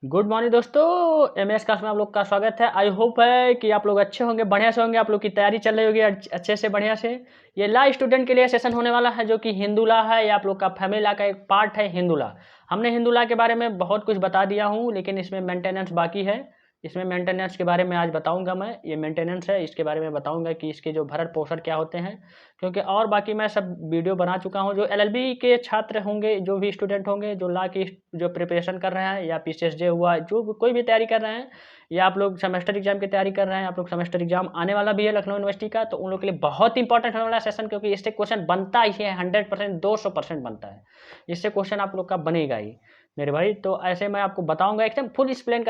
Good morning दोस्तों, MS class में आप लोग का स्वागत है। आई होप है कि आप लोग अच्छे होंगे, बढ़िया से होंगे। आप लोग की तैयारी चल रही होगी अच्छे से, बढ़िया से। ये लॉ स्टूडेंट के लिए सेशन होने वाला है, जो कि हिंदू लॉ है। ये आप लोग का फैमिली लॉ का एक पार्ट है, हिंदू लॉ। हमने हिंदू लॉ के बारे में बहुत कुछ बता दिया हूँ, लेकिन इसमें मेंटेनेंस बाकी है। इसमें मेंटेनेंस के बारे में आज बताऊंगा मैं। ये मेंटेनेंस है, इसके बारे में बताऊंगा कि इसके जो भरण पोषण क्या होते हैं, क्योंकि और बाकी मैं सब वीडियो बना चुका हूँ। जो एलएलबी के छात्र होंगे, जो भी स्टूडेंट होंगे, जो लॉ की जो प्रिपरेशन कर रहे हैं, या पीसीएसजे हुआ, जो कोई भी तैयारी कर रहे हैं, या आप लोग सेमेस्टर एग्जाम की तैयारी कर रहे हैं, आप लोग सेमेस्टर एग्जाम आने वाला भी है लखनऊ यूनिवर्सिटी का, तो उन लोग के लिए बहुत इंपॉर्टेंट होने वाला सेशन, क्योंकि इससे क्वेश्चन बनता ही है 100%, 200% बनता है। इससे क्वेश्चन आप लोग का बनेगा ही मेरे भाई। तो ऐसे मैं आपको बताऊंगा एकदम फुल एक्सप्लेन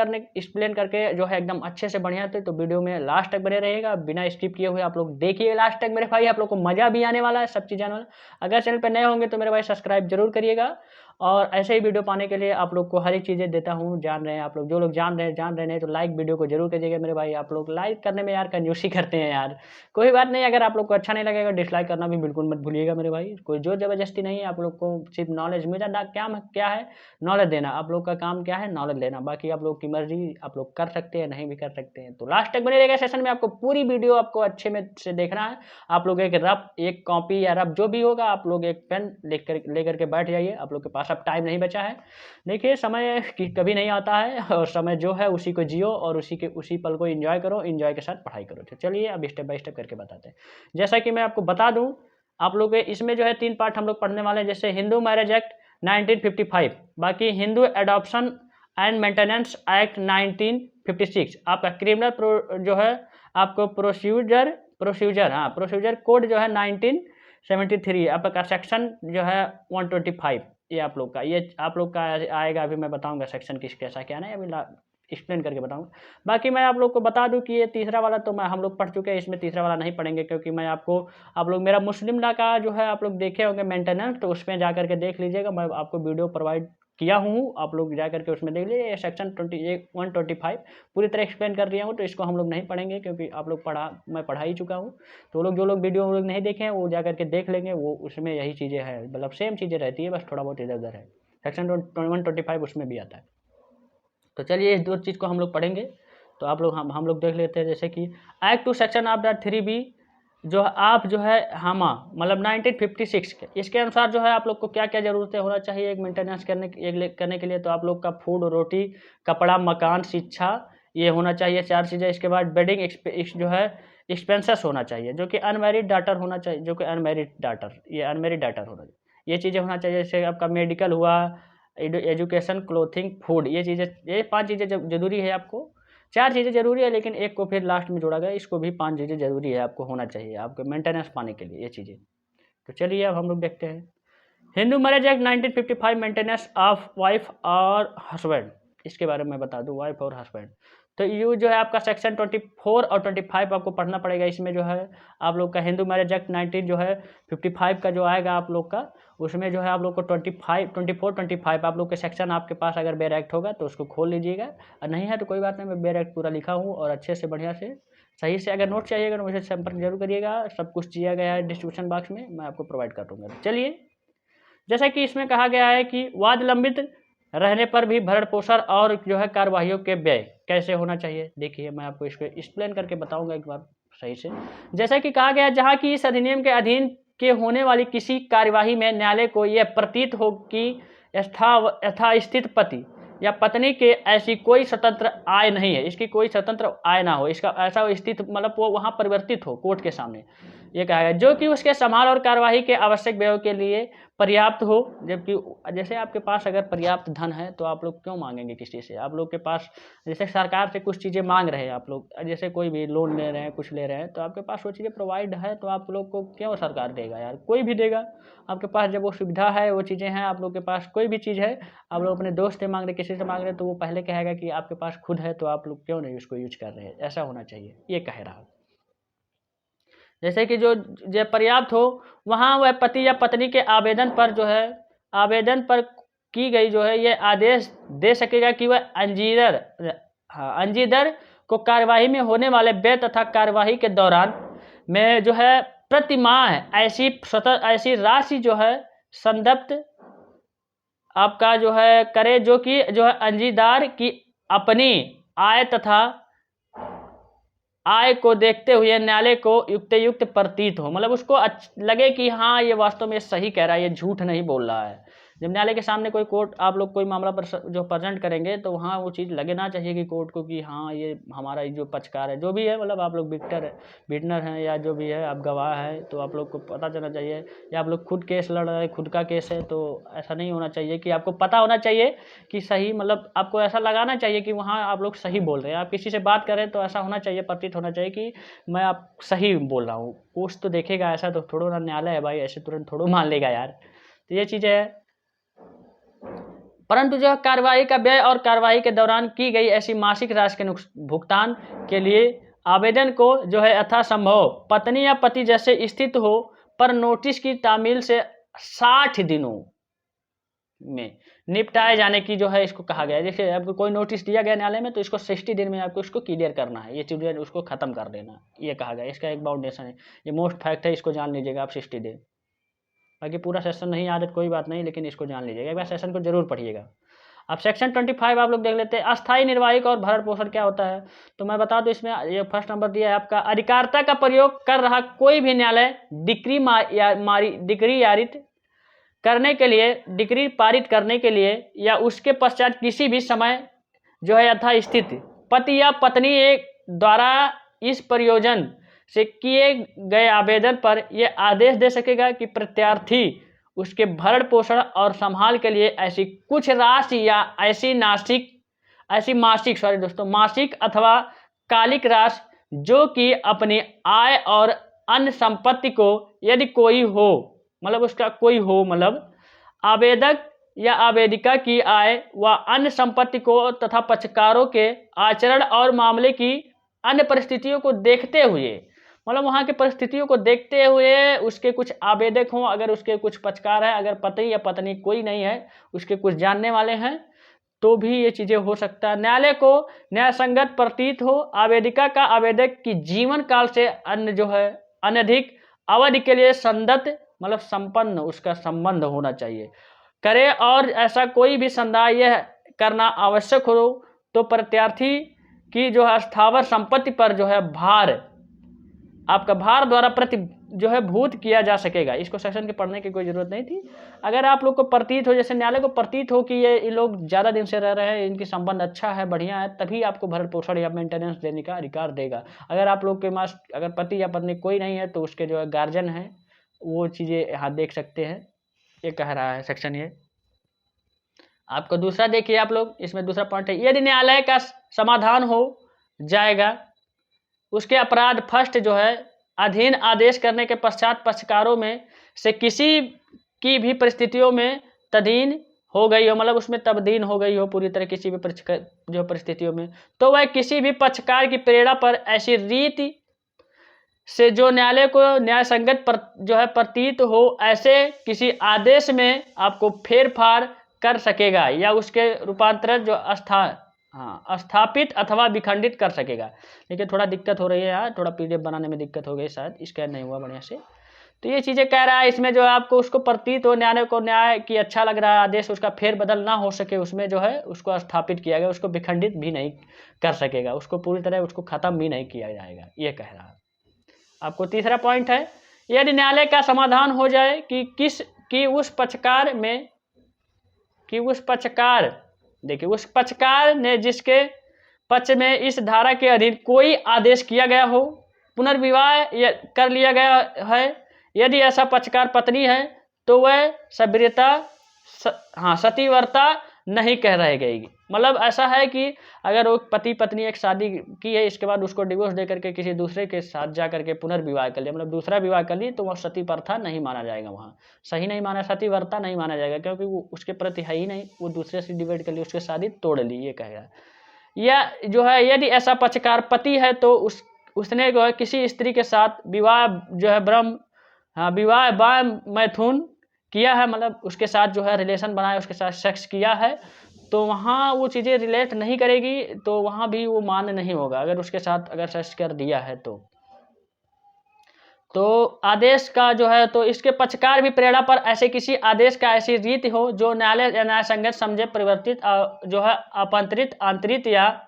करके, जो है एकदम अच्छे से बढ़िया थे। तो वीडियो में लास्ट तक बने रहेगा, बिना स्किप किए हुए आप लोग देखिए लास्ट तक मेरे भाई। आप लोग को मजा भी आने वाला है, सब चीज़ आने वाला। अगर चैनल पर नए होंगे तो मेरे भाई सब्सक्राइब जरूर करिएगा। और ऐसे ही वीडियो पाने के लिए आप लोग को हर एक चीज़ें देता हूँ, जान रहे हैं आप लोग। जो लोग जान रहे नहीं तो लाइक वीडियो को जरूर करिएगा मेरे भाई। आप लोग लाइक करने में यार कंजूसी करते हैं यार। कोई बात नहीं, अगर आप लोग को अच्छा नहीं लगेगा डिसलाइक करना भी बिल्कुल मत भूलिएगा मेरे भाई। कोई जोर जबरदस्ती नहीं है, आप लोग को सिर्फ नॉलेज मेरा क्या है, नॉलेज देना। आप लोग का काम क्या है, नॉलेज लेना। बाकी आप लोग की मर्जी, आप लोग कर सकते हैं, नहीं भी कर सकते हैं। तो लास्ट तक बने रहेगा सेशन में। आपको पूरी वीडियो आपको अच्छे में से देखना है। आप लोग एक कॉपी या रफ जो भी होगा, आप लोग एक पेन लेकर के बैठ जाइए। आप लोग के पास अब टाइम नहीं बचा है। देखिए, समय कभी नहीं आता है, और समय जो है उसी को जियो, और उसी पल को एंजॉय करो, एंजॉय के साथ पढ़ाई करो। तो चलिए अब स्टेप बाय स्टेप करके बताते हैं। जैसा कि मैं आपको बता दूं, आप लोग इसमें जो है 3 पार्ट हम लोग पढ़ने वाले हैं। जैसे हिंदू मैरिज एक्ट 1955, बाकी Hindu adoption and maintenance act 1956, आपका क्रिमिनल जो है आपको प्रोसीजर कोड जो है 1973, आपका सेक्शन जो है 125। ये आप लोग का आएगा। अभी मैं बताऊंगा सेक्शन किस कैसा क्या नहीं, अभी एक्सप्लेन करके बताऊंगा। बाकी मैं आप लोग को बता दूं कि ये तीसरा वाला तो हम लोग पढ़ चुके हैं, इसमें तीसरा वाला नहीं पढ़ेंगे, क्योंकि मैं आप लोग मेरा मुस्लिम लॉ का जो है आप लोग देखे होंगे मेंटेनेंस, तो उसमें जा करके देख लीजिएगा। मैं आपको वीडियो प्रोवाइड किया हूँ, आप लोग जा करके उसमें देख लीजिए। सेक्शन 125 पूरी तरह एक्सप्लेन कर दिया हूँ, तो इसको हम लोग नहीं पढ़ेंगे, क्योंकि आप लोग मैं पढ़ा ही चुका हूँ। तो जो लोग वीडियो लोग नहीं देखे हैं, वो जा करके देख लेंगे। वो उसमें यही चीज़ें हैं, मतलब सेम चीज़ें रहती है, बस थोड़ा बहुत इधर उधर है। सेक्शन 125 उसमें भी आता है। तो चलिए इस 2 चीज़ को हम लोग पढ़ेंगे। तो आप लोग हम लोग देख लेते हैं। जैसे कि act two section of the 3B, जो आप जो है मतलब 1956 के, इसके अनुसार जो है आप लोग को क्या क्या ज़रूरतें होना चाहिए एक मेंटेनेंस करने के लिए। तो आप लोग का फूड, रोटी, कपड़ा, मकान, शिक्षा, ये होना चाहिए 4 चीज़ें। इसके बाद बेडिंग जो है एक्सपेंसेस होना चाहिए, जो कि अनमैरिड डाटर होना चाहिए, ये अनमैरिड डाटर होना चाहिए। ये चीज़ें होना चाहिए। जैसे आपका मेडिकल हुआ, एजुकेशन, क्लोथिंग, फूड, ये 5 चीज़ें जरूरी है आपको। 4 चीज़ें जरूरी है, लेकिन एक को फिर लास्ट में जोड़ा गया। इसको भी 5 चीज़ें जरूरी है, आपको होना चाहिए आपके मेंटेनेंस पाने के लिए ये चीज़ें। तो चलिए अब हम लोग देखते हैं Hindu marriage act 1955, maintenance of wife और हस्बैंड। इसके बारे में बता दूं, वाइफ और हस्बैंड। तो ये जो है आपका सेक्शन 24 और 25 आपको पढ़ना पड़ेगा। इसमें जो है आप लोग का हिंदू मैरिज एक्ट 19 जो है 55 का जो आएगा आप लोग का, उसमें जो है आप लोग को 24 25 आप लोग के सेक्शन, आपके पास अगर बेर एक्ट होगा तो उसको खोल लीजिएगा, और नहीं है तो कोई बात नहीं, मैं बेर एक्ट पूरा लिखा हूँ और अच्छे से बढ़िया से सही से। अगर नोट चाहिएगा तो मुझे संपर्क जरूर करिएगा। सब कुछ दिया गया है डिस्क्रिप्शन बॉक्स में, मैं आपको प्रोवाइड कर दूंगा। चलिए, जैसा कि इसमें कहा गया है कि वाद लंबित रहने पर भी भरण पोषण और जो है कार्यवाहियों के व्यय कैसे होना चाहिए। देखिए, मैं आपको इसको एक्सप्लेन करके बताऊंगा एक बार सही से। जैसा कि कहा गया, जहां की इस अधिनियम के अधीन के होने वाली किसी कार्यवाही में न्यायालय को यह प्रतीत हो कि यथास्थित पति या पत्नी के ऐसी कोई स्वतंत्र आय नहीं है, इसकी कोई स्वतंत्र आय ना हो, इसका ऐसा स्थित मतलब वो वहां परिवर्तित हो कोर्ट के सामने, ये कहा गया, जो कि उसके संभाल और कार्यवाही के आवश्यक व्यय के लिए पर्याप्त हो। जबकि जैसे आपके पास अगर पर्याप्त धन है तो आप लोग क्यों मांगेंगे किसी से। आप लोग के पास जैसे सरकार से कुछ चीज़ें मांग रहे हैं आप लोग, जैसे कोई भी लोन ले रहे हैं, कुछ ले रहे हैं, तो आपके पास वो चीज़ें प्रोवाइड है, तो आप लोग को क्यों सरकार देगा यार, कोई भी देगा। आपके पास जब वो सुविधा है, वो चीज़ें हैं, आप लोग के पास कोई भी चीज़ है, आप लोग अपने दोस्त से मांग रहे, किसी से मांग रहे, तो वो पहले कहेगा कि आपके पास खुद है, तो आप लोग क्यों नहीं उसको यूज कर रहे हैं। ऐसा होना चाहिए, ये कह रहा। जैसे कि जो पर्याप्त हो, वहाँ वह पति या पत्नी के आवेदन पर की गई जो है ये आदेश दे सकेगा कि वह अंजीदर को कार्यवाही में होने वाले व्यय तथा कार्यवाही के दौरान में जो है प्रति माह ऐसी राशि जो है संदप्त आपका जो है करे जो कि जो है अंजीदार की अपनी आय तथा आय को देखते हुए न्यायालय को युक्त प्रतीत हो, मतलब उसको लगे कि हाँ ये वास्तव में सही कह रहा है, ये झूठ नहीं बोल रहा है। जब न्यायालय के सामने कोई कोर्ट आप लोग कोई मामला जो प्रेजेंट करेंगे तो वहाँ वो चीज़ लगना चाहिए कि कोर्ट को कि हाँ ये हमारा जो पक्षकार है जो भी है, मतलब आप लोग विटनर हैं या जो भी है आप गवाह है, तो आप लोग को पता चलना चाहिए। या आप लोग खुद केस लड़ रहे हैं, खुद का केस है, तो ऐसा नहीं होना चाहिए कि आपको पता होना चाहिए कि सही, मतलब आपको ऐसा लगाना चाहिए कि वहाँ आप लोग सही बोल रहे हैं। आप किसी से बात करें तो ऐसा होना चाहिए, प्रतीत होना चाहिए कि मैं आप सही बोल रहा हूँ। कोर्ट तो देखेगा, ऐसा तो थोड़ा ना न्यायालय है भाई, ऐसे तुरंत थोड़ा मान लेगा यार। तो ये चीज़ें है। परंतु जो कार्रवाई का व्यय और कार्रवाई के दौरान की गई ऐसी मासिक राशि के भुगतान के लिए आवेदन को जो है यथासंभव पत्नी या पति जैसे स्थित हो पर नोटिस की तामील से 60 दिनों में निपटाए जाने की जो है इसको कहा गया है। जैसे आपको कोई नोटिस दिया गया न्यायालय में तो इसको 60 दिन में आपको इसको क्लियर करना है, ये चीज़ें उसको खत्म कर देना, ये कहा गया। इसका एक बाउंडेशन है, ये मोस्ट फैक्ट है, इसको जान लीजिएगा आप 60 दिन। बाकी पूरा सेशन नहीं याद है कोई बात नहीं, लेकिन इसको जान लीजिएगा, एक बार सेशन को जरूर पढ़िएगा। अब सेक्शन 25 आप लोग देख लेते हैं, अस्थायी निर्वाहिक और भरण पोषण क्या होता है। तो मैं बता दूं, इसमें ये फर्स्ट नंबर दिया है आपका, अधिकारिता का प्रयोग कर रहा कोई भी न्यायालय डिक्री पारित करने के लिए या उसके पश्चात किसी भी समय जो है यथास्थित पति या पत्नी एक द्वारा इस प्रयोजन से किए गए आवेदन पर यह आदेश दे सकेगा कि प्रत्यार्थी उसके भरण पोषण और संभाल के लिए ऐसी कुछ राशि या ऐसी मासिक अथवा कालिक राशि जो कि अपनी आय और अन्य संपत्ति को यदि कोई हो, मतलब उसका कोई हो, मतलब आवेदक या आवेदिका की आय व अन्य संपत्ति को तथा पक्षकारों के आचरण और मामले की अन्य परिस्थितियों को देखते हुए, मतलब वहाँ की परिस्थितियों को देखते हुए उसके कुछ आवेदक हों, अगर उसके कुछ पक्षकार है, अगर पति या पत्नी कोई नहीं है, उसके कुछ जानने वाले हैं, तो भी ये चीज़ें हो सकता है। न्यायालय को न्यायसंगत प्रतीत हो आवेदिका का आवेदक की जीवन काल से अन्य जो है अनधिक अवधि के लिए संदत, मतलब संपन्न उसका संबंध होना चाहिए करे, और ऐसा कोई भी संदाय यह करना आवश्यक हो तो प्रत्यार्थी की जो है स्थावर संपत्ति पर जो है आपका भार द्वारा जो है भूत किया जा सकेगा। इसको सेक्शन के पढ़ने की कोई जरूरत नहीं थी। अगर आप लोग को प्रतीत हो, जैसे न्यायालय को प्रतीत हो कि ये लोग ज़्यादा दिन से रह रहे हैं, इनकी संबंध अच्छा है, बढ़िया है, तभी आपको भरण पोषण या मेंटेनेंस देने का अधिकार देगा। अगर आप लोग के पास अगर पति या पत्नी कोई नहीं है तो उसके जो है गार्जियन है, वो चीज़ें यहाँ देख सकते हैं, ये कह रहा है सेक्शन। ये आपको दूसरा देखिए आप लोग, इसमें दूसरा पॉइंट है, यदि न्यायालय का समाधान हो जाएगा उसके अपराध फर्स्ट जो है अधीन आदेश करने के पश्चात पक्षकारों में से किसी की भी परिस्थितियों में तदीन हो गई हो, मतलब उसमें तब्दीन हो गई हो पूरी तरह किसी भी जो परिस्थितियों में, तो वह किसी भी पक्षकार की प्रेरणा पर ऐसी रीति से जो न्यायालय को न्यायसंगत जो है प्रतीत हो ऐसे किसी आदेश में आपको फेरफार कर सकेगा या उसके रूपांतरण जो स्थापित अथवा विखंडित कर सकेगा। लेकिन थोड़ा दिक्कत हो रही है यार, थोड़ा पीडीएफ बनाने में दिक्कत हो गई, शायद स्कैन नहीं हुआ बढ़िया से। तो ये चीज़ें कह रहा है इसमें जो है आपको उसको प्रतीत हो न्यायालय को न्याय की अच्छा लग रहा है आदेश, उसका फेर बदल ना हो सके, उसमें जो है उसको स्थापित किया गया, उसको विखंडित भी नहीं कर सकेगा, उसको पूरी तरह उसको खत्म भी नहीं किया जाएगा, ये कह रहा है। आपको तीसरा पॉइंट है, यदि न्यायालय का समाधान हो जाए कि उस पक्षकार ने जिसके पक्ष में इस धारा के अधीन कोई आदेश किया गया हो पुनर्विवाह कर लिया गया है, यदि ऐसा पक्षकार पत्नी है तो वह सतीव्रता नहीं कह रह गई। मतलब ऐसा है कि अगर वो पति पत्नी एक शादी की है, इसके बाद उसको डिवोर्स दे करके किसी दूसरे के साथ जा करके पुनर्विवाह कर लिया, मतलब दूसरा विवाह कर ली, तो वह सती प्रथा नहीं माना जाएगा, वहाँ सही नहीं माना, सतीव्रता नहीं माना जाएगा, क्योंकि वो उसके प्रति है ही नहीं, वो दूसरे से डिवाइड कर ली, उसकी शादी तोड़ ली, ये कहेगा। या जो है यदि ऐसा पक्षकार पति है तो उसने जो है किसी स्त्री के साथ विवाह जो है विवाह मैथुन किया है, मतलब उसके साथ जो है रिलेशन बनाया, उसके साथ सेक्स किया है, तो वहाँ वो चीज़ें रिलेट नहीं करेगी, तो वहाँ भी वो मान्य नहीं होगा अगर उसके साथ अगर सेक्स कर दिया है तो आदेश का जो है, तो इसके पक्षकार भी प्रेरणा पर ऐसे किसी आदेश का ऐसी रीति हो जो न्यायालय या न्याय संगत समझे परिवर्तित जो है अपांतरित आंतरित या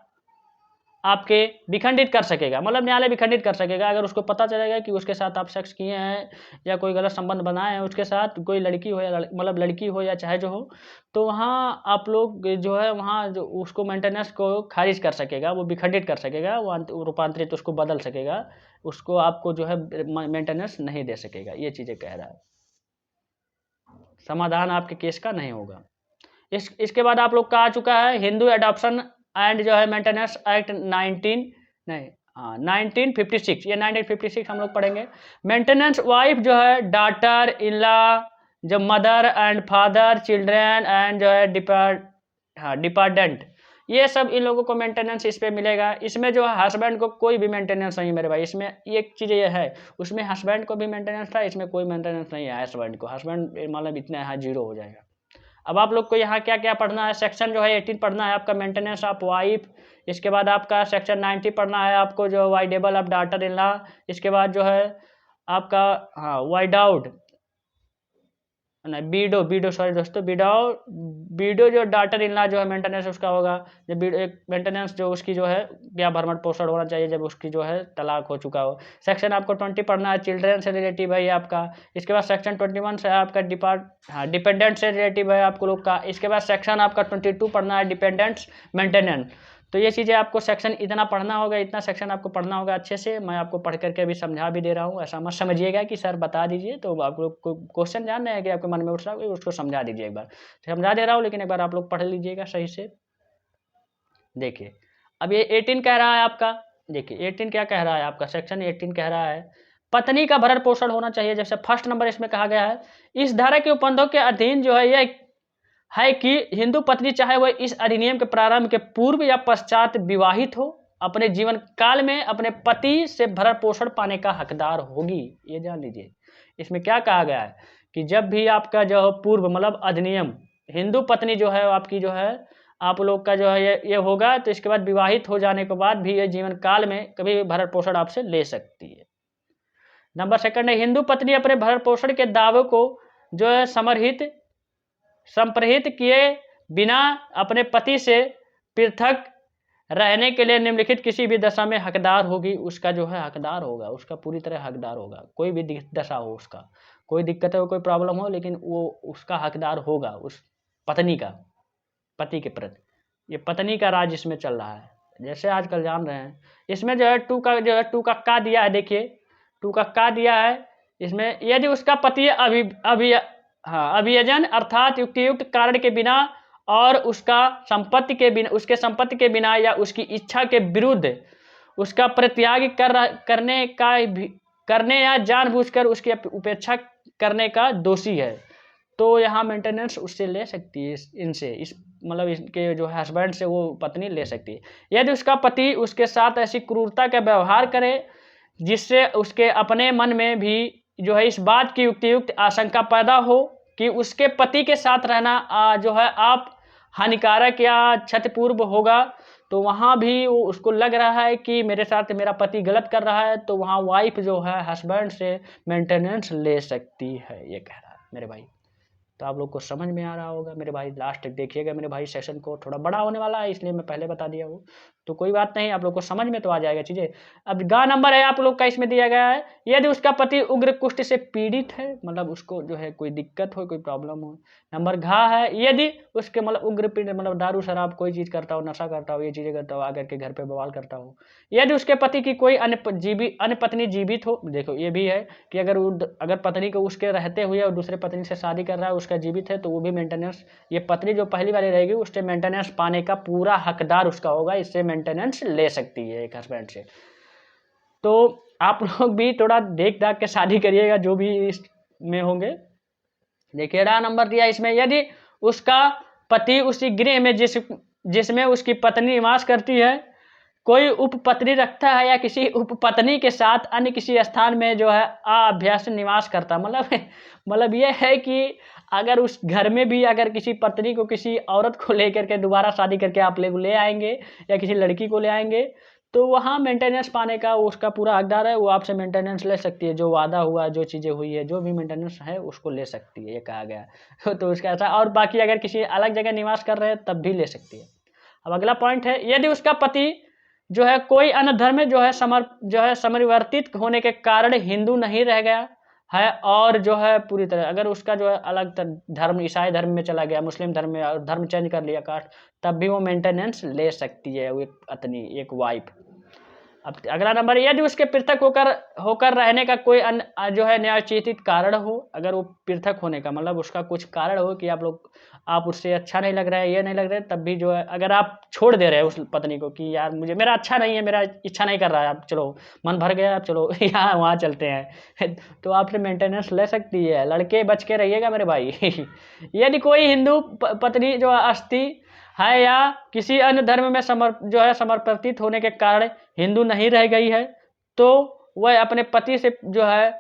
आपके विखंडित कर सकेगा। मतलब न्यायालय विखंडित कर सकेगा अगर उसको पता चलेगा कि उसके साथ आप सेक्स किए हैं या कोई गलत संबंध बनाए हैं उसके साथ, कोई लड़की हो या मतलब लड़की हो या चाहे जो हो, तो वहाँ आप लोग जो है वहाँ जो उसको मेंटेनेंस को खारिज कर सकेगा, वो विखंडित कर सकेगा, वो रूपांतरित उसको बदल सकेगा, उसको आपको जो है मेंटेनेंस नहीं दे सकेगा। ये चीज़ें कह रहा है, समाधान आपके केस का नहीं होगा। इसके बाद आप लोग का आ चुका है हिंदू एडॉप्शन एंड जो है मेंटेनेंस एक्ट 1956। ये 1956 हम लोग पढ़ेंगे। मेंटेनेंस वाइफ जो है डॉटर इन लॉ, जो mother and father, children and जो है डिपेंडेंट, ये सब इन लोगों को मेंटेनेंस इस पे मिलेगा। इसमें जो है हस्बैंड को कोई भी मेंटेनेंस नहीं मेरे भाई। इसमें एक चीज़ ये है, उसमें हस्बैंड को भी मेंटेनेंस था, इसमें कोई मेंटेनेंस नहीं है हस्बैंड को। हस्बैंड मतलब इतना यहाँ जीरो हो जाएगा। अब आप लोग को यहाँ क्या क्या पढ़ना है, सेक्शन जो है 18 पढ़ना है आपका मेंटेनेंस ऑफ वाइफ। इसके बाद आपका सेक्शन 90 पढ़ना है आपको जो voidable of daughter in law. इसके बाद जो है आपका वाइड आउट नहीं बीडो सॉरी दोस्तों, बीडो जो डॉटर इन लॉ जो है मेंटेनेंस उसका होगा जब एक मेंटेनेंस जो उसकी जो है क्या भरण पोषण होना चाहिए जब उसकी जो है तलाक हो चुका हो। सेक्शन आपको 20 पढ़ना है, चिल्ड्रेन से रिलेटिव है ये आपका। इसके बाद सेक्शन 21 से आपका डिपेंडेंट से रिलेटिव है आपको लोग का। इसके बाद सेक्शन आपका 22 पढ़ना है, डिपेंडेंट्स मेंटेनेंस। तो ये चीज़ें आपको सेक्शन इतना पढ़ना होगा, इतना सेक्शन आपको पढ़ना होगा अच्छे से। मैं आपको पढ़ करके अभी समझा भी दे रहा हूँ, ऐसा मत समझिएगा कि सर बता दीजिए तो आप लोग को क्वेश्चन जान रहे हैं कि आपके मन में उठ रहा है उसको समझा दीजिए एक बार। समझा दे रहा हूँ लेकिन एक बार आप लोग पढ़ लीजिएगा सही से। देखिए अब ये 18 कह रहा है आपका, देखिए 18 क्या कह रहा है आपका, सेक्शन 18 कह रहा है पत्नी का भरण पोषण होना चाहिए। जैसे फर्स्ट नंबर इसमें कहा गया है, इस धारा के उपबंधों के अधीन जो है यह है कि हिंदू पत्नी चाहे वह इस अधिनियम के प्रारंभ के पूर्व या पश्चात विवाहित हो, अपने जीवन काल में अपने पति से भरण पोषण पाने का हकदार होगी। ये जान लीजिए इसमें क्या कहा गया है कि जब भी आपका जो पूर्व मतलब अधिनियम, हिंदू पत्नी जो है आपकी जो है आप लोग का जो है ये होगा, तो इसके बाद विवाहित हो जाने के बाद भी ये जीवन काल में कभी भरण पोषण आपसे ले सकती है। नंबर सेकंड है, हिंदू पत्नी अपने भरण पोषण के दावों को जो है संप्रहित किए बिना अपने पति से पृथक रहने के लिए निम्नलिखित किसी भी दशा में हकदार होगी। उसका जो है हकदार होगा, उसका पूरी तरह हकदार होगा, कोई भी दशा हो उसका, कोई दिक्कत हो कोई प्रॉब्लम हो, लेकिन वो उसका हकदार होगा उस पत्नी का, पति के प्रति। ये पत्नी का राज इसमें चल रहा है, जैसे आजकल जान रहे हैं। इसमें जो है टू का का दिया है, देखिए टू का का दिया है इसमें, यदि उसका पति अभियोजन अर्थात युक्तियुक्त कारण के बिना और उसके संपत्ति के बिना या उसकी इच्छा के विरुद्ध उसका परित्याग करने या जानबूझकर उसकी उपेक्षा करने का दोषी है, तो यहाँ मेंटेनेंस उससे ले सकती है, इनसे इस मतलब इसके जो हस्बैंड से वो पत्नी ले सकती है। यदि उसका पति उसके साथ ऐसी क्रूरता का व्यवहार करे जिससे उसके अपने मन में भी जो है इस बात की युक्तियुक्त आशंका पैदा हो कि उसके पति के साथ रहना जो है आप हानिकारक या क्षतिपूर्व होगा, तो वहाँ भी उसको लग रहा है कि मेरे साथ मेरा पति गलत कर रहा है, तो वहाँ वाइफ जो है हस्बैंड से मेंटेनेंस ले सकती है, ये कह रहा है मेरे भाई। तो आप लोग को समझ में आ रहा होगा मेरे भाई, लास्ट तक देखिएगा मेरे भाई। सेशन को थोड़ा बड़ा होने वाला है इसलिए मैं पहले बता दिया हूँ, तो कोई बात नहीं, आप लोग को समझ में तो आ जाएगा चीज़ें। अब गा नंबर है आप लोग का इसमें दिया गया है, यदि उसका पति उग्र कुष्ठ से पीड़ित है, मतलब उसको जो है कोई दिक्कत हो, कोई प्रॉब्लम हो। नंबर घा है, यदि उसके मतलब उग्र पीड़ित मतलब दारू शराब कोई चीज़ करता हो, नशा करता हो, ये चीज़ें करता हो, आकर के घर पे बवाल करता हो। यदि उसके पति की कोई अन्य पत्नी जीवित हो, देखो ये भी है कि अगर पत्नी को उसके रहते हुए और दूसरे पत्नी से शादी कर रहा है, उसका जीवित है, तो वो भी मेंटेनेंस, ये पत्नी जो पहली वाली रहेगी उससे मेंटेनेंस पाने का पूरा हकदार उसका होगा, इससे मेंटेनेंस ले सकती है एक हस्बैंड से। तो आप लोग भी थोड़ा देख दाख के शादी करिएगा जो भी इसमें होंगे। देखिए रहा नंबर दिया इसमें, यदि उसका पति उसी गृह में जिसमें उसकी पत्नी निवास करती है कोई उपपत्नी रखता है या किसी उपपत्नी के साथ अन्य किसी स्थान में जो है अभ्यास निवास करता, मतलब ये है कि अगर उस घर में भी अगर किसी पत्नी को किसी औरत को लेकर के दोबारा शादी करके आप ले आएंगे या किसी लड़की को ले आएंगे, तो वहाँ मेंटेनेंस पाने का उसका पूरा हकदार है, वो आपसे मेंटेनेंस ले सकती है, जो वादा हुआ, जो चीज़ें हुई है, जो भी मेंटेनेंस है उसको ले सकती है, ये कहा गया है। तो उसका ऐसा, और बाकी अगर किसी अलग जगह निवास कर रहे हैं तब भी ले सकती है। अब अगला पॉइंट है, यदि उसका पति जो है कोई अन्य धर्म में जो है समरिवर्तित होने के कारण हिंदू नहीं रह गया है, और जो है पूरी तरह अगर उसका जो है अलग धर्म, ईसाई धर्म में चला गया, मुस्लिम धर्म में, और धर्म चेंज कर लिया कास्ट, तब भी वो मेंटेनेंस ले सकती है, वो एक पत्नी, एक वाइफ। अब अगला नंबर, यदि उसके पृथक होकर रहने का कोई जो है न्यायोचित कारण हो, अगर वो पृथक होने का मतलब उसका कुछ कारण हो कि आप उससे अच्छा नहीं लग रहा है, ये नहीं लग रहा है, तब भी जो है अगर आप छोड़ दे रहे हैं उस पत्नी को कि यार मेरा अच्छा नहीं है, मेरा इच्छा नहीं कर रहा है, आप चलो, मन भर गया, आप चलो यहाँ वहाँ चलते हैं, तो आपसे मेंटेनेंस ले सकती है। लड़के बच के रहिएगा मेरे भाई। यदि कोई हिंदू पत्नी जो अस्थि है या किसी अन्य धर्म में समर्पित होने के कारण हिंदू नहीं रह गई है, तो वह अपने पति से जो है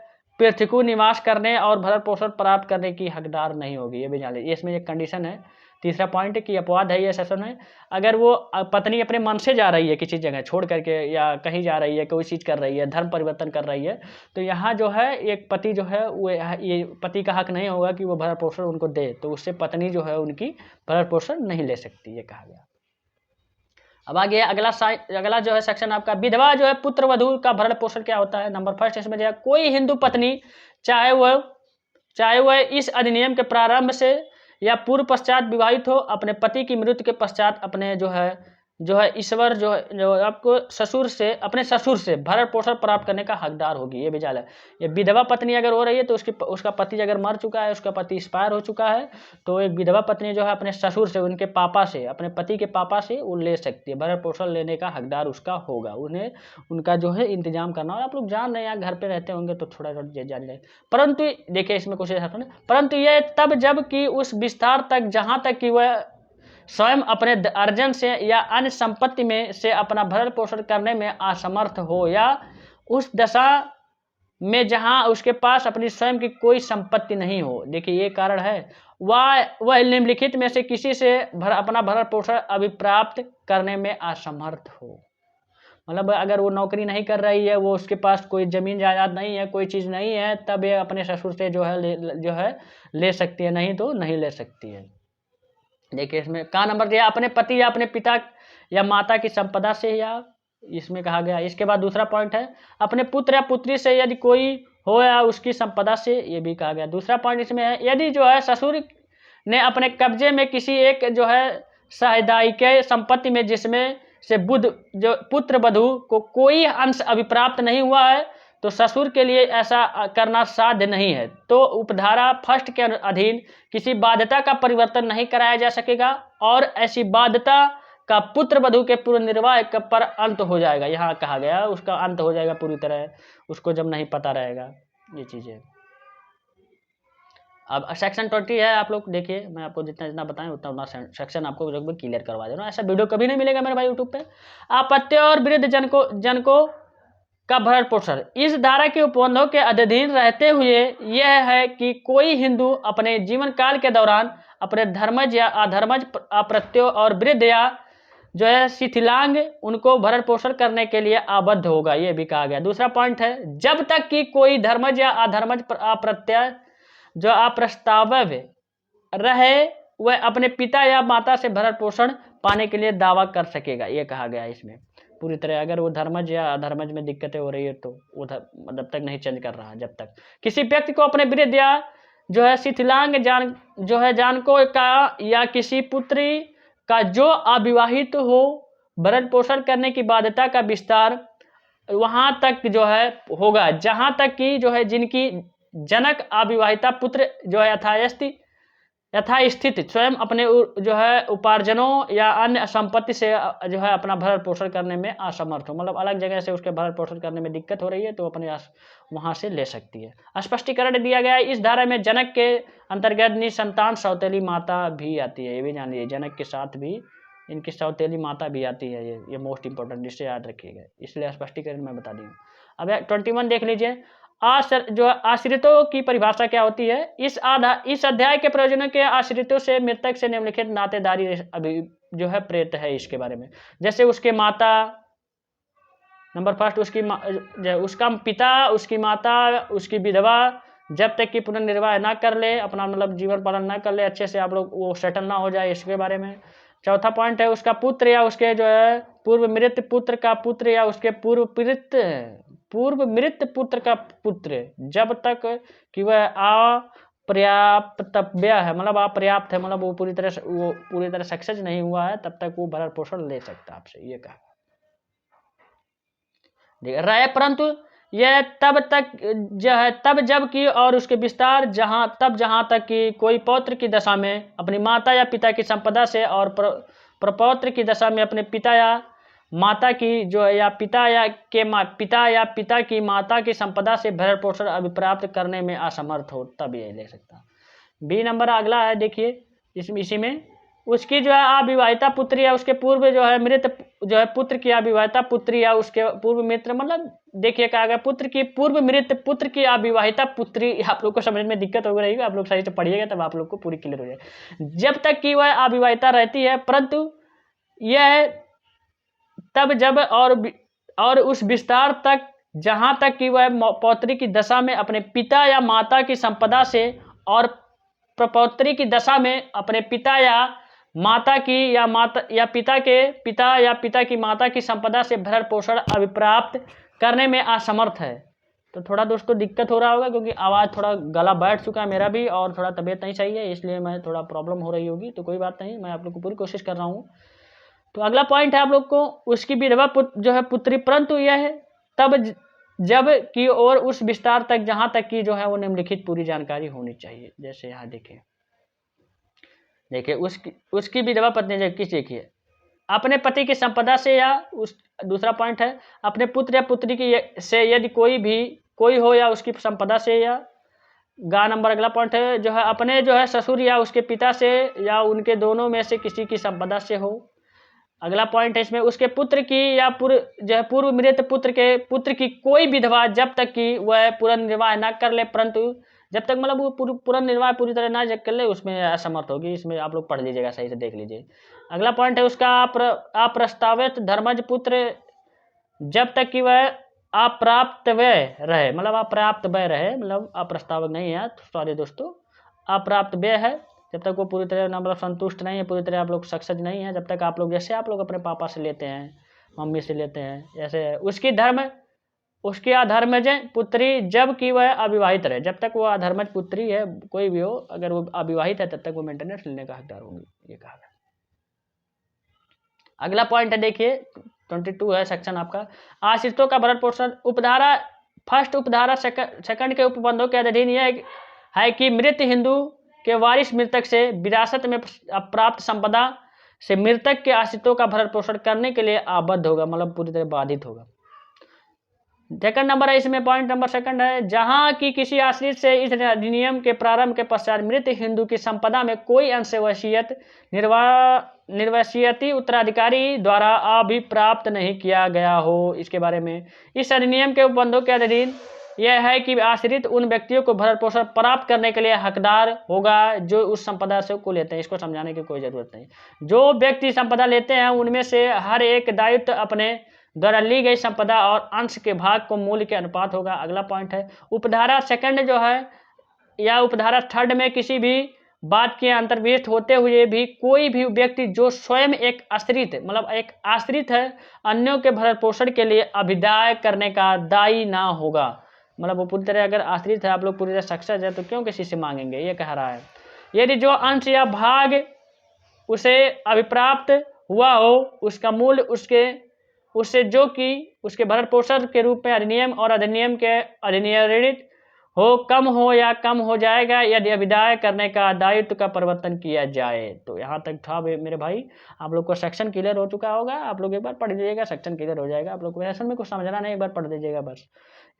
पृथ्वी निवास करने और भरण पोषण प्राप्त करने की हकदार नहीं होगी, ये भी जान लीजिए। इसमें एक कंडीशन है, तीसरा पॉइंट की अपवाद है, ये सेशन है। अगर वो पत्नी अपने मन से जा रही है किसी जगह छोड़ करके, या कहीं जा रही है, कोई चीज़ कर रही है, धर्म परिवर्तन कर रही है, तो यहाँ जो है एक पति जो है वो, ये पति का हक नहीं होगा कि वो भरण पोषण उनको दे, तो उससे पत्नी जो है उनकी भरण पोषण नहीं ले सकती, ये कहा गया। अब आगे अगला जो है सेक्शन आपका, विधवा जो है पुत्र वधू का भरण पोषण क्या होता है। नंबर फर्स्ट इसमें जो है, कोई हिंदू पत्नी चाहे वह इस अधिनियम के प्रारंभ से या पूर्व पश्चात विवाहित हो, अपने पति की मृत्यु के पश्चात अपने जो है ईश्वर जो आपको अपने ससुर से भरण पोषण प्राप्त करने का हकदार होगी, ये भी जाल है। ये विधवा पत्नी अगर हो रही है तो उसका पति अगर मर चुका है, उसका पति एक्सपायर हो चुका है, तो एक विधवा पत्नी जो है अपने ससुर से, उनके पापा से, अपने पति के पापा से वो ले सकती है, भरण पोषण लेने का हकदार उसका होगा, उन्हें उनका जो है इंतजाम करना। और आप लोग जान रहे हैं, घर पे रहते होंगे तो थोड़ा जान रहे, परंतु देखिए इसमें कुछ ऐसा नहीं, परंतु ये तब जब कि उस विस्तार तक जहाँ तक कि वह स्वयं अपने अर्जन से या अन्य संपत्ति में से अपना भरण पोषण करने में असमर्थ हो, या उस दशा में जहां उसके पास अपनी स्वयं की कोई संपत्ति नहीं हो। देखिए ये कारण है, वह निम्नलिखित में से किसी से अपना भरण पोषण अभिप्राप्त करने में असमर्थ हो। मतलब अगर वो नौकरी नहीं कर रही है, वो उसके पास कोई जमीन जायदाद नहीं है, कोई चीज़ नहीं है, तब ये अपने ससुर से जो है ले सकती है, नहीं तो नहीं ले सकती है। देखिए इसमें कहाँ नंबर दिया, अपने पति या अपने पिता या माता की संपदा से, या इसमें कहा गया। इसके बाद दूसरा पॉइंट है, अपने पुत्र या पुत्री से यदि कोई हो या उसकी संपदा से, ये भी कहा गया। दूसरा पॉइंट इसमें है, यदि जो है ससुर ने अपने कब्जे में किसी एक जो है साहिदायिक संपत्ति में जिसमें से जो पुत्र वधू को कोई अंश अभिप्राप्त नहीं हुआ है, तो ससुर के लिए ऐसा करना साध्य नहीं है, तो उपधारा फर्स्ट के अधीन किसी बाध्यता का परिवर्तन नहीं कराया जा सकेगा, और ऐसी बाध्यता का पुत्र वधू के पूर्ण निर्वाह पर अंत हो जाएगा। यहाँ कहा गया उसका अंत हो जाएगा पूरी तरह, उसको जब नहीं पता रहेगा ये चीज़ें। अब सेक्शन 20 है, आप लोग देखिए, मैं आपको जितना बताएं उतना सेक्शन आपको लगभग क्लियर करवा दे रहा हूँ। ऐसा वीडियो कभी नहीं मिलेगा मेरे भाई यूट्यूब पे। आपत्य और वृद्ध जनको का भरण पोषण इस धारा के उपबंधों के अधीन रहते हुए यह है कि कोई हिंदू अपने जीवन काल के दौरान अपने धर्मज या अधर्मज अप्रत्यो और वृद्ध या जो है शिथिलांग उनको भरण पोषण करने के लिए आबद्ध होगा, ये भी कहा गया। दूसरा पॉइंट है, जब तक कि कोई धर्मज या अधर्मज अप्रत्यय जो अप्रस्तावक रहे, वह अपने पिता या माता से भरण पोषण पाने के लिए दावा कर सकेगा, ये कहा गया इसमें पूरी तरह। अगर वो धर्मज या अधर्मज में दिक्कतें हो रही है तो वो जब तक नहीं चेंज कर रहा, जब तक किसी व्यक्ति को अपने वृद्ध या जो है शिथिलांग जानको का या किसी पुत्री का जो अविवाहित हो भरण पोषण करने की बाध्यता का विस्तार वहां तक जो है होगा जहां तक कि जो है जिनकी जनक अविवाहिता पुत्र जो है यथास्थित स्वयं अपने जो है उपार्जनों या अन्य संपत्ति से जो है अपना भरण पोषण करने में असमर्थ हो, मतलब अलग जगह से उसके भरण पोषण करने में दिक्कत हो रही है तो अपने वहां से ले सकती है। स्पष्टीकरण दिया गया है इस धारा में, जनक के अंतर्गत निसंतान सौतेली माता भी आती है, ये भी जान लीजिए, जनक के साथ भी इनकी सौतेली माता भी आती है, ये मोस्ट इंपॉर्टेंट, जिससे याद रखिएगा, इसलिए स्पष्टीकरण मैं बता दी हूँ। अब 21 देख लीजिए, जो आश्रितों की परिभाषा क्या होती है। इस अध्याय के प्रयोजनों के आश्रितों से मृतक से निम्नलिखित नातेदारी अभी जो है प्रेत है इसके बारे में, जैसे उसके माता नंबर फर्स्ट उसका पिता, उसकी माता, उसकी विधवा जब तक कि पुनर्निर्वाह ना कर ले, अपना मतलब जीवन पालन ना कर ले अच्छे से, आप लोग वो सेटल ना हो जाए, इसके बारे में। चौथा पॉइंट है उसका पुत्र या उसके जो है पूर्व मृत पुत्र का पुत्र या उसके पूर्व मृत पुत्र का पुत्र जब तक कि वह अपर्याप्तव्य है, मतलब अपर्याप्त है, मतलब वो पूरी तरह सक्सेस नहीं हुआ है, तब तक वो भरण पोषण ले सकता है आपसे, ये कहा रहे। परंतु यह तब तक जो है तब जब कि और उसके विस्तार जहां तक कि कोई पौत्र की दशा में अपनी माता या पिता की संपदा से और प्रपौत्र की दशा में अपने पिता या माता की जो है या पिता या पिता की माता की संपदा से भरण पोषण अभिप्राप्त करने में असमर्थ हो, तब ये ले सकता। बी नंबर अगला है, देखिए इसी में उसकी जो है अविवाहिता पुत्री या उसके पूर्व जो है मृत जो है पुत्र की अविवाहिता पुत्री या उसके पूर्व मित्र, मतलब देखिए क्या अगर पुत्र की पूर्व मृत पुत्र की अविवाहिता पुत्री, आप लोग को समझ में दिक्कत हो रही है, आप लोग सही से पढ़िएगा तब आप लोग को पूरी क्लियर हो जाएगी। जब तक कि वह अविवाहिता रहती है, परंतु यह तब जब और उस विस्तार तक जहां तक कि वह पौत्री की दशा में अपने पिता या माता की संपदा से और प्रपौत्री की दशा में अपने पिता या माता की या पिता की माता की संपदा से भरण पोषण अभिप्राप्त करने में असमर्थ है। तो थोड़ा दोस्तों दिक्कत हो रहा होगा क्योंकि आवाज़ थोड़ा गला बैठ चुका है मेरा भी, और थोड़ा तबीयत नहीं सही है, इसलिए मैं थोड़ा प्रॉब्लम हो रही होगी, तो कोई बात नहीं, मैं आप लोग को पूरी कोशिश कर रहा हूँ। तो अगला पॉइंट है आप लोग को उसकी विधवा जो है पुत्री, परंतु यह है तब जब की और उस विस्तार तक जहां तक की जो है वो निम्नलिखित पूरी जानकारी होनी चाहिए। जैसे यहाँ देखिए उसकी विधवा पत्नी जब किस देखिए अपने पति की संपदा से या दूसरा पॉइंट है अपने पुत्र या पुत्री की से यदि कोई हो या उसकी संपदा से, या नंबर अगला पॉइंट है जो है अपने जो है ससुर या उसके पिता से या उनके दोनों में से किसी की संपदा से हो। अगला पॉइंट है इसमें उसके पुत्र की या पूर्व मृत पुत्र की कोई विधवा जब तक कि वह पुनर्निर्वाह न कर ले, परंतु जब तक मतलब वो पुनर्निर्वाह पूरी तरह ना कर ले उसमें असमर्थ होगी। इसमें आप लोग पढ़ लीजिएगा, सही से देख लीजिए। अगला पॉइंट है उसका अप्रस्तावित धर्मज पुत्र जब तक कि वह अप्राप्त व्यय रहे, मतलब अप्राप्त व्यय रहे, मतलब अप्रस्तावक नहीं है, सॉरी दोस्तों, अप्राप्त व्यय है, जब तक वो पूरी तरह मतलब संतुष्ट नहीं है, पूरी तरह आप लोग सक्सेस नहीं है, जब तक आप लोग जैसे आप लोग अपने पापा से लेते हैं, मम्मी से लेते हैं, जैसे उसकी अधर्मज पुत्री जब कि वह अविवाहित रहे, जब तक वो अधर्मज पुत्री है कोई भी हो, अगर वो अविवाहित है तब तक वो मेंटेनेंस लेने का हकदार होंगी, ये कहा गया। अगला पॉइंट है देखिए 22 है सेक्शन आपका आश्रितों का भरण पोषण। उपधारा फर्स्ट उपधारा सेकंड के उपबंधों के अधीन यह है कि मृत हिंदू के वारिस मृतक से विरासत में प्राप्त संपदा से मृतक के आश्रितों का भरण पोषण करने के लिए आबद्ध होगा, मतलब पूरी तरह बाधित होगा। सेकंड नंबर है इसमें पॉइंट नंबर सेकंड है जहां की किसी आश्रित से इस अधिनियम के प्रारंभ के पश्चात मृत हिंदू की संपदा में कोई अंश वसीयत निर्वसीयती उत्तराधिकारी द्वारा अभिप्राप्त नहीं किया गया हो। इसके बारे में इस अधिनियम के उपबंधों के अधीन यह है कि आश्रित उन व्यक्तियों को भरण पोषण प्राप्त करने के लिए हकदार होगा जो उस संपदा से को लेते हैं। इसको समझाने की कोई जरूरत नहीं। जो व्यक्ति संपदा लेते हैं उनमें से हर एक दायित्व अपने द्वारा ली गई संपदा और अंश के भाग को मूल्य के अनुपात होगा। अगला पॉइंट है उपधारा सेकंड जो है या उपधारा थर्ड में किसी भी बात के अंतर्विष्ट होते हुए भी कोई भी व्यक्ति जो स्वयं एक आश्रित है अन्यों के भरण पोषण के लिए अभिदाय करने का दायी ना होगा। मतलब वो पूरी तरह अगर आश्रित है, आप लोग पूरी तरह सक्सेस है, तो क्यों किसी से मांगेंगे, ये कह रहा है। यदि जो अंश या भाग उसे अभिप्राप्त हुआ हो उसका मूल्य उससे जो कि उसके भरण पोषण के रूप में अधिनियम और अधिनियम के अधिनियमित हो कम हो या कम हो जाएगा यदि अभिदाय करने का दायित्व का परिवर्तन किया जाए। तो यहाँ तक था मेरे भाई, आप लोग को सेक्शन क्लियर हो चुका होगा। आप लोग एक बार पढ़ लीजिएगा, सेक्शन क्लियर हो जाएगा। आप लोग को सेक्शन में कुछ समझना नहीं, एक बार पढ़ दीजिएगा बस।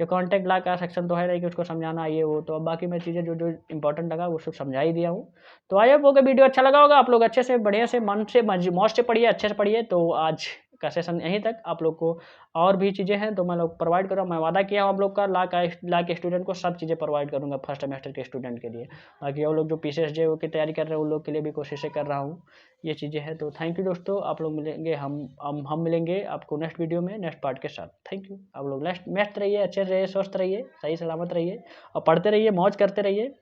ये कॉन्टेक्ट ला का सेक्शन तो है नहीं कि उसको समझाना ये वो, तो अब बाकी मैं चीज़ें जो इंपॉर्टेंट लगा वो सब समझा ही दिया हूँ। तो आई होप वीडियो अच्छा लगा होगा, आप लोग अच्छे से बढ़िया से मन से मौज से पढ़िए, अच्छे से पढ़िए। तो आज का सेशन यहीं तक। आप लोग को और भी चीज़ें हैं तो मैं लोग प्रोवाइड कर रहा हूँ। मैं वादा किया हूँ आप लोग का ला के स्टूडेंट को सब चीज़ें प्रोवाइड करूँगा फर्स्ट सेमेस्टर के स्टूडेंट के लिए। बाकी वो लोग जो PCSJ की तैयारी कर रहे हैं उन लोग के लिए भी कोशिशें कर रहा हूँ। ये चीज़ें हैं। तो थैंक यू दोस्तों, आप लोग मिलेंगे, हम मिलेंगे आपको नेक्स्ट वीडियो में नेक्स्ट पार्ट के साथ। Thank you. आप लोग मस्त रहिए, अच्छे रहिए, स्वस्थ रहिए, सही सलामत रहिए और पढ़ते रहिए, मौज करते रहिए।